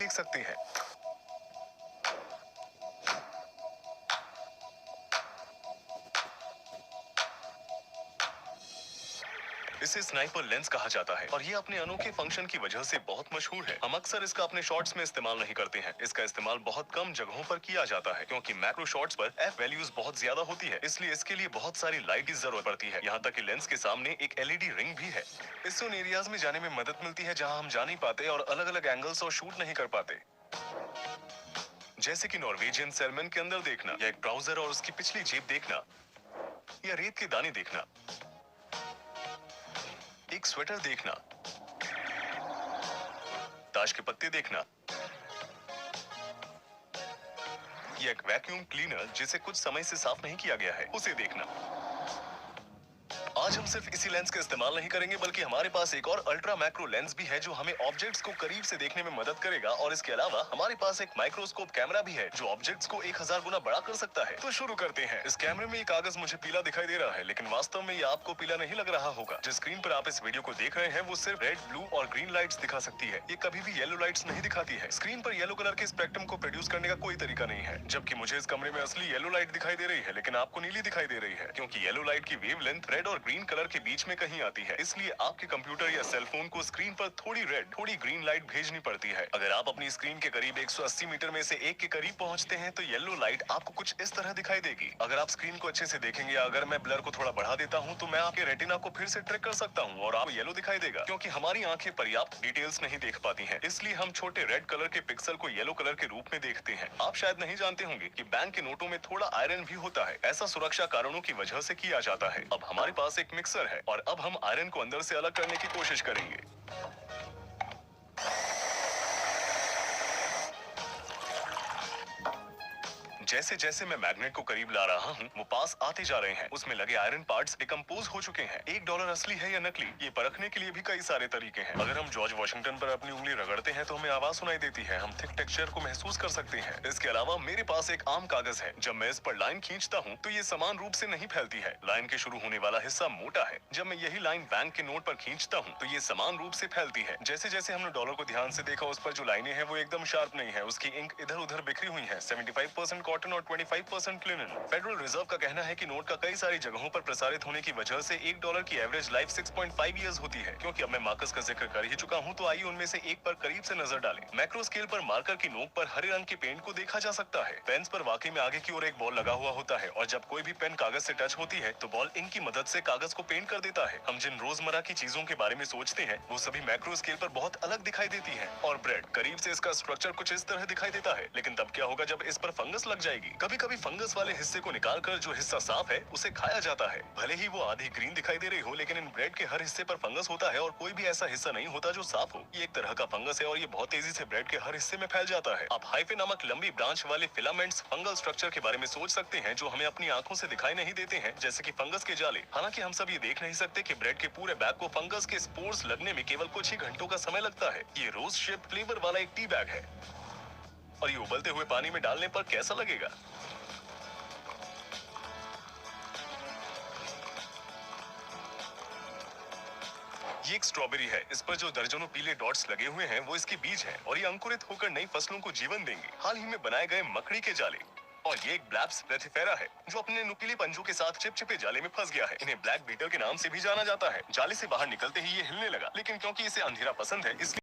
देख सकते हैं। इसे स्नाइपर लेंस कहा जाता है और ये अपने अनोखे फंक्शन की वजह से बहुत मशहूर है। हम अक्सर इसका अपने शॉट्स में इस्तेमाल नहीं करते हैं। इसका इस्तेमाल बहुत कम जगहों पर किया जाता है क्योंकि मैक्रो शॉट्स पर एफ वैल्यूज बहुत ज्यादा होती है, इसलिए इसके लिए बहुत सारी लाइट की जरूरत पड़ती है। यहाँ तक कि लेंस के सामने एक एलईडी रिंग भी है। इससे उन एरियाज में जाने में मदद मिलती है जहाँ हम जा नहीं पाते और अलग अलग एंगल्स और शूट नहीं कर पाते, जैसे कि नॉर्वेजियन सैल्मन के अंदर देखना, या एक ट्राउजर और उसकी पिछली जेब देखना, या रेत के दाने देखना, एक स्वेटर देखना, ताश के पत्ते देखना, या एक वैक्यूम क्लीनर जिसे कुछ समय से साफ नहीं किया गया है उसे देखना। आज हम सिर्फ इसी लेंस का इस्तेमाल नहीं करेंगे, बल्कि हमारे पास एक और अल्ट्रा मैक्रो लेंस भी है जो हमें ऑब्जेक्ट्स को करीब से देखने में मदद करेगा। और इसके अलावा हमारे पास एक माइक्रोस्कोप कैमरा भी है जो ऑब्जेक्ट्स को 1000 गुना बड़ा कर सकता है। तो शुरू करते हैं। इस कैमरे में ये कागज मुझे पीला दिखाई दे रहा है, लेकिन वास्तव में ये आपको पीला नहीं लग रहा होगा। जिस स्क्रीन पर आप इस वीडियो को देख रहे हैं वो सिर्फ रेड, ब्लू और ग्रीन लाइट्स दिखा सकती है। ये कभी भी येलो लाइट्स नहीं दिखाती है। स्क्रीन पर येलो कलर के स्पेक्ट्रम को प्रोड्यूस करने का कोई तरीका नहीं है, जबकि मुझे इस कमरे में असली येलो लाइट दिखाई दे रही है, लेकिन आपको नीली दिखाई दे रही है क्योंकि येलो लाइट की वेवलेंथ रेड और ग्रीन कलर के बीच में कहीं आती है। इसलिए आपके कंप्यूटर या सेल फोन को स्क्रीन पर थोड़ी रेड, थोड़ी ग्रीन लाइट भेजनी पड़ती है। अगर आप अपनी स्क्रीन के करीब 180 मीटर में से एक के करीब पहुंचते हैं तो येलो लाइट आपको कुछ इस तरह दिखाई देगी। अगर आप स्क्रीन को अच्छे से देखेंगे, अगर मैं ब्लर को थोड़ा बढ़ा देता हूं तो मैं आपके रेटिना को फिर से ट्रैक कर सकता हूं और आपको येलो दिखाई देगा, क्योंकि हमारी आंखें पर्याप्त डिटेल्स नहीं देख पाती हैं। इसलिए हम छोटे रेड कलर के पिक्सल को येलो कलर के रूप में देखते हैं। आप शायद नहीं जानते होंगे कि बैंक के नोटों में थोड़ा आयरन भी होता है। ऐसा सुरक्षा कारणों की वजह से किया जाता है। अब हमारे पास एक मिक्सर है और अब हम आयरन को अंदर से अलग करने की कोशिश करेंगे। जैसे जैसे मैं मैग्नेट को करीब ला रहा हूँ वो पास आते जा रहे हैं। उसमें लगे आयरन पार्ट्स डिकम्पोज हो चुके हैं। $1 असली है या नकली, ये परखने के लिए भी कई सारे तरीके हैं। अगर हम जॉर्ज वॉशिंगटन पर अपनी उंगली रगड़ते हैं तो हमें आवाज सुनाई देती है। हम थिक टेक्सचर को महसूस कर सकते हैं। इसके अलावा मेरे पास एक आम कागज है। जब मैं इस पर लाइन खींचता हूँ तो ये समान रूप से नहीं फैलती है। लाइन के शुरू होने वाला हिस्सा मोटा है। जब मैं यही लाइन बैंक के नोट पर खींचता हूँ तो ये समान रूप से फैलती है। जैसे जैसे हमने डॉलर को ध्यान से देखा, उस पर जो लाइनें हैं वो एकदम शार्प नहीं है। उसकी इंक इधर उधर बिखरी हुई है। 75% कॉटन और 25% लिनन। फेडरल रिजर्व का कहना है कि नोट का कई सारी जगहों पर प्रसारित होने की वजह से $1 की एवरेज लाइफ 6.5 इयर्स होती है। क्योंकि अब मैं मार्कस का जिक्र कर ही चुका हूँ तो आइए उनमें से एक पर करीब से नजर डालें। मैक्रो स्केल पर मार्कर की नोक पर हरे रंग के पेंट को देखा जा सकता है। पेन्स पर वाकई में आगे की ओर एक बॉल लगा हुआ होता है और जब कोई भी पेन कागज से टच होती है तो बॉल इंक की मदद से कागज को पेंट कर देता है। हम जिन रोजमर्रा की चीजों के बारे में सोचते हैं वो सभी मैक्रो स्केल पर बहुत अलग दिखाई देती है। और ब्रेड, करीब से इसका स्ट्रक्चर कुछ इस तरह दिखाई देता है, लेकिन तब क्या होगा जब इस पर फंगस लग जाएगी। कभी कभी फंगस वाले हिस्से को निकालकर जो हिस्सा साफ है उसे खाया जाता है। भले ही वो आधी ग्रीन दिखाई दे रही हो, लेकिन इन ब्रेड के हर हिस्से पर फंगस होता है और कोई भी ऐसा हिस्सा नहीं होता जो साफ हो। ये एक तरह का फंगस है और ये बहुत तेजी से ब्रेड के हर हिस्से में फैल जाता है। आप हाइफे नामक लंबी ब्रांच वाले फिलामेंट्स फंगल स्ट्रक्चर के बारे में सोच सकते हैं जो हमें अपनी आंखों से दिखाई नहीं देते हैं, जैसे कि फंगस के जाले। हालांकि हम सब ये देख नहीं सकते कि ब्रेड के पूरे बैग को फंगस के स्पोर्स लगने में केवल कुछ ही घंटों का समय लगता है। ये रोज शेप फ्लेवर वाला एक टी बैग है और ये उबलते हुए पानी में डालने पर कैसा लगेगा? ये एक स्ट्रॉबेरी है। इस पर जो दर्जनों पीले डॉट्स लगे हुए हैं वो इसके बीज हैं और ये अंकुरित होकर नई फसलों को जीवन देंगे। हाल ही में बनाए गए मकड़ी के जाले। और ये एक ब्लैप्स रेथिफेरा है जो अपने नुकीले पंजों के साथ चिपचिपे जाले में फंस गया है। इन्हें ब्लैक बीटल के नाम से भी जाना जाता है। जाले से बाहर निकलते ही ये हिलने लगा, लेकिन क्योंकि इसे अंधेरा पसंद है इसलिए